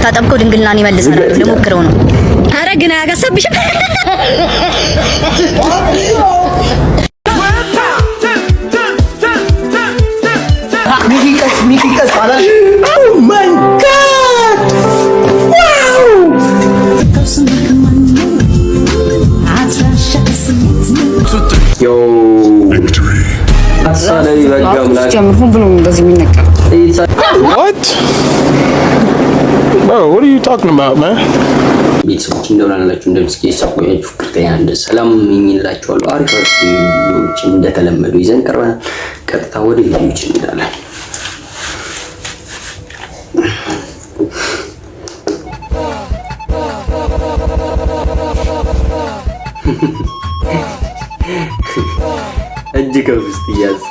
ታጠብቀው ድንግልናን ይመልሳል ለሞክረው ነው አረ ግን አያገሰብሽም ሚኪቀስ አላሽ ኦ ማይ ጋድ ዋው ዮ አሳለይ በጋምላክ ጀምሩ ብሎ እንደዚህ የሚነቀው What? Bro, what are you talking about, man? ቤተሰቦች እንደውላላችሁ እንደምስኪ ሰቆያችሁ ፍቅርተኛ እንደ ሰላም የሚላችኋለሁ አሪፍ ቪዲዮዎች እንደተለመዱ ይዘን ቀርበናል። ቀጥታ ወደ ቪዲዮዎች እንሄዳለን። እጅ ከፍስት ያዝ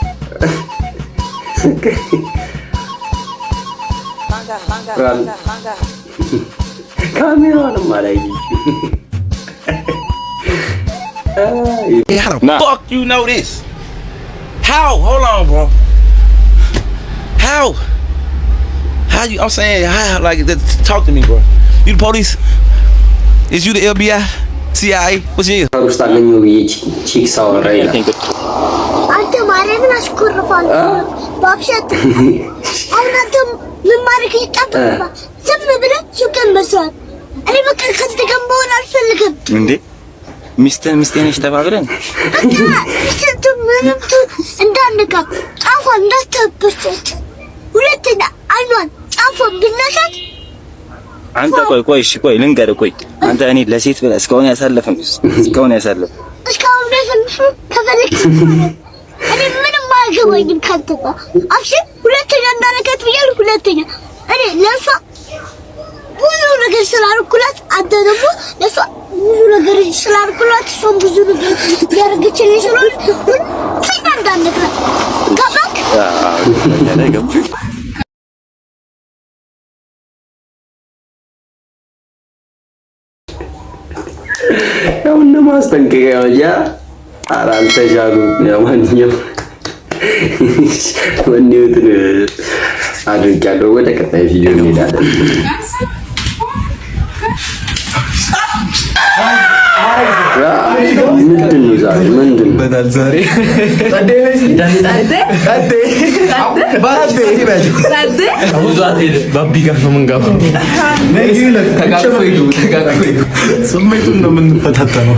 ካሜራውንም አላየሽ How the fuck you know this? How? Hold on, bro. How you? I'm saying how? Like, talk to me, bro. You the police? Is you the FBI? CIA? What's your? ውስጥ አገኘው ቺክስ አወራይ አንተ ማረምን አስቆርፋል ባክሸት አሁንተም ምን ማረክ ይጣጣባ ዝም ብለህ ሱቅን መስራት እኔ በቃ ከተገባውን አልፈልግም እንዴ ሚስቴ ነሽ ተባብረን አንተ ምንም እንዳንካ ጫፏ እንዳትበስጭ ሁለተኛ አይኗን ጫፏ ብነካት አንተ ቆይ ልንገርህ ቆይ አንተ እኔ ለሴት ብለህ እስካሁን ያሳለፈም ከፈለክ እኔ ምንም አያገባኝም ካንተባ አብሽ ሁለተኛ እንዳነካት ብያለሁ ሁለተኛ እኔ ለሷ ብዙ ነገር ስላልኩላት አንተ ደግሞ ለሷ ብዙ ነገር ስላልኩላት ሶም ብዙ ነገር ያረጋችልኝ ስለሆነ ሁለተኛ እንዳነካት ጋባክ ያው ማስጠንቀቂያ ያ አራንተ ጃሉ ያማንኛው ወንዴት አድርጋለሁ ወደ ቀጣይ ቪዲዮ እንሄዳለን ምንድን ነው ዛሬ ምንድን በዳል ዛሬ ባቢ ጋር ነው የምንገባው ተጋግፎ ስሜቱን ነው የምንፈታተነው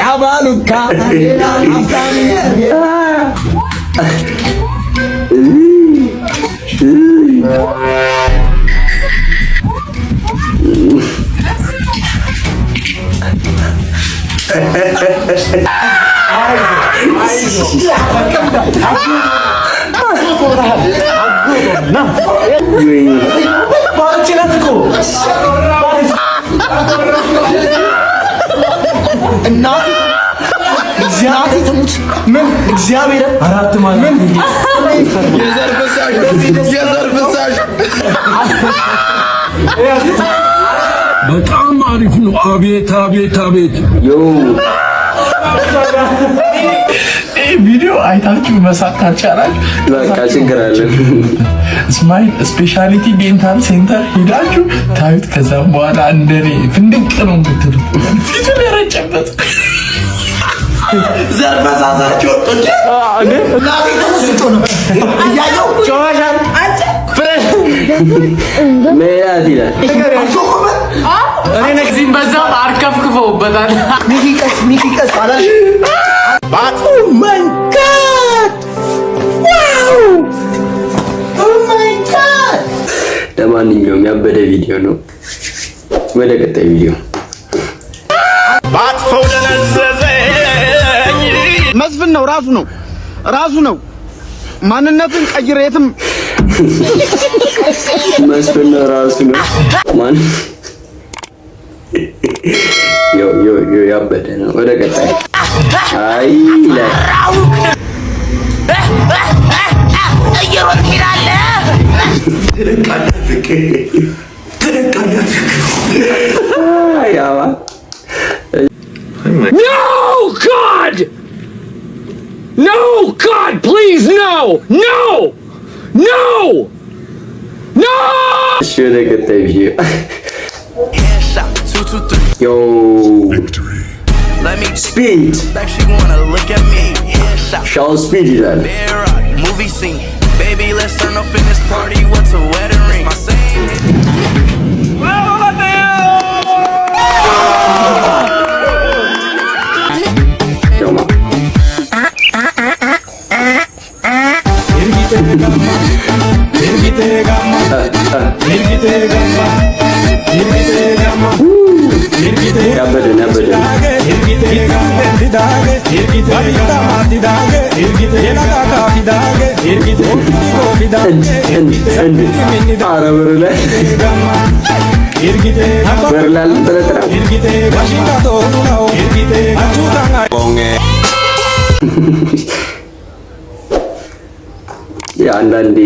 Abaluka afami እናት እግዚአብሔር ተሙት ምን እግዚአብሔር አራት ማለት ምን የዘር ፈሳሽ በጣም አሪፍ ነው አቤት ዮ ቪዲዮ አይታችሁ መሳቅ ካልቻላችሁ በቃ ችግር አለ ስማይል ስፔሻሊቲ ዴንታል ሴንተር ሄዳችሁ ታዩት ከዛም በኋላ እንደኔ ፍንድቅ ነው የምትሉት ፊቱን ያረጨበት ዘርፈሳሳችሁ ወጥቶ እናቴ ተመስጦ ነው እያየው ጆዋሻን አንተ ፍሬሽ ሜያት ይላል እኔ ነግዚም በዛው አርከፍክፈውበታል ሚኪቀስ አላሽ Oh my God! Wow! Oh my God! ለማንኛውም ያበደ ቪዲዮ ነው ወደ ቀጣይ ቪዲዮ ባጥፈው ደነዘዘኝ መስፍን ነው ራሱ ነው ማንነቱን ቀይሬትም መስፍን ነው ራሱ ነው ማን ዮ ያበደ ነው ወደ ቀጣይ አይ No, God! No, God, please, no! No! No! No! Şöyle götüreyim. Yo. Speed. Shall speed iler. Movie scene. Baby, let's turn up in this party. What's a wedding ring? My same. Tamam. Yapmadın. Arabalarla. Berlalu terus. Ya አንዳንዴ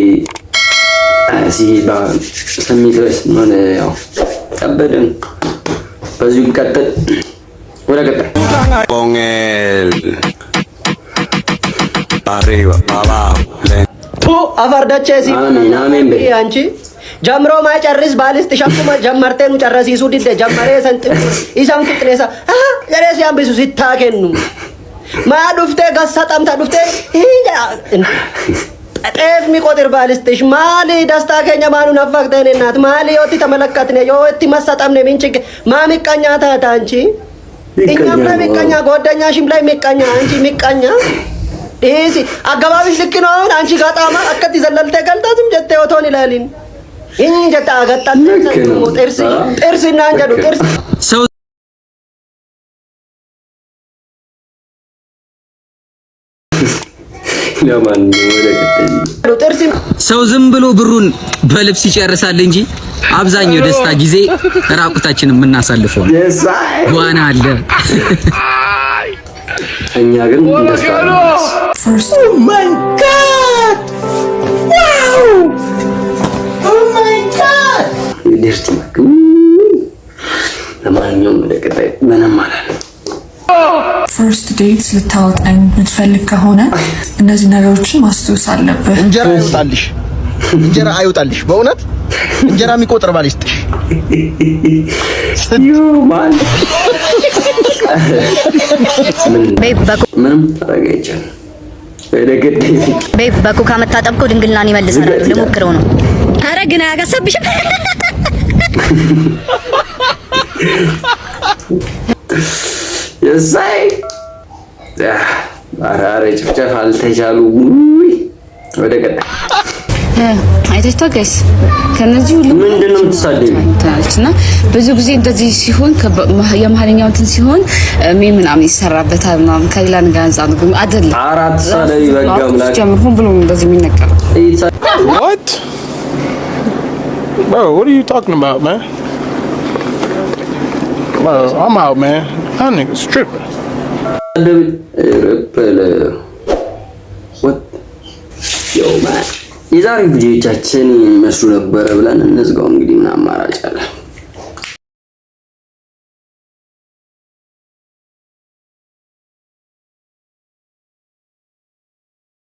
እዚህ ስሜት ድረስ ሆነ ያው ከበደን በዚሁ ይቀጥል ወደ ቀጣይ con el arriba abajo አፈርዳቼሲ አሜን በይ አንቺ ጀምሮ ማይጨርስ ባልስ ተሸክሞ ጀመርቴኑ ጨረሲሱ ዲደ ጀመሬ ሰንጥ ኢሳም ፍጥኔሳ ለሬስ ያምብሱ ሲታከኑ ማ ዱፍቴ ገሰጣምታ ዱፍቴ ጠፍ ሚቆጥር ባልስጥሽ ማሊ ደስታ ከኛ ማኑ ነፋክተን እናት ማሊ ወቲ ተመለከትነ የወቲ መሰጣምነ ምን ችግር ማሚቀኛ ታታ አንቺ እኛም ላይ ሚቀኛ ጓደኛሽም ላይ ሚቀኛ አንቺ ሚቀኛ ዲሲ አገባብሽ ልክ ነው አሁን አንቺ ጋጣማ አከት ይዘለልተ ገልጣትም ጀተ ወቶን ይላልን እንጀታ አገጣት ጥርስና አንጀዱ ጥርስ ሰው ለማን ወደ ጥርስ ሰው ዝም ብሎ ብሩን በልብስ ይጨርሳል እንጂ አብዛኛው ደስታ ጊዜ ራቁታችንን የምናሳልፈው ዋና አለ። እኛ ግን Oh my God! Wow! Oh my God! ደስቲ ለማንኛውም ወደ ቀጣይ ምንም ማለት ፈርስት ዴት ልታወጣኝ የምትፈልግ ከሆነ እነዚህ ነገሮችን ማስተዋወስ አለብህ። እንጀራ አይወጣልሽ በእውነት እንጀራ የሚቆጥር ባል ይስጥሽ። ማን ምንም አረጋይቻል በኩካ መታጠብኮ ድንግልናን ይመልሳል። ልሞክረው ነው። አረ ግን አያጋሰብሽ የሳይ አራረ ጭፍጨፍ አልተቻሉ ወደ ቀጣይ አይተሽታ ጋይስ ከነዚህ ሁሉ ምንድነው የምትሳደቢና ብዙ ጊዜ እንደዚህ ሲሆን የመሀለኛው እንትን ሲሆን ምናምን ይሰራበታል ምናምን ከሌላ ነገር አንፃር ነው አይደል? አራት ሳደቢ በጋምላክ ጀምሮ ብሎ እንደዚህ የሚነቀረው What? Bro, what are you talking about, man? Bro, I'm out, man. That nigga's tripping. What? Yo, man. የዛሬ ቪዲዮቻችን መስሉ ነበር ብለን እንዝጋው። እንግዲህ ምን አማራጭ አለ?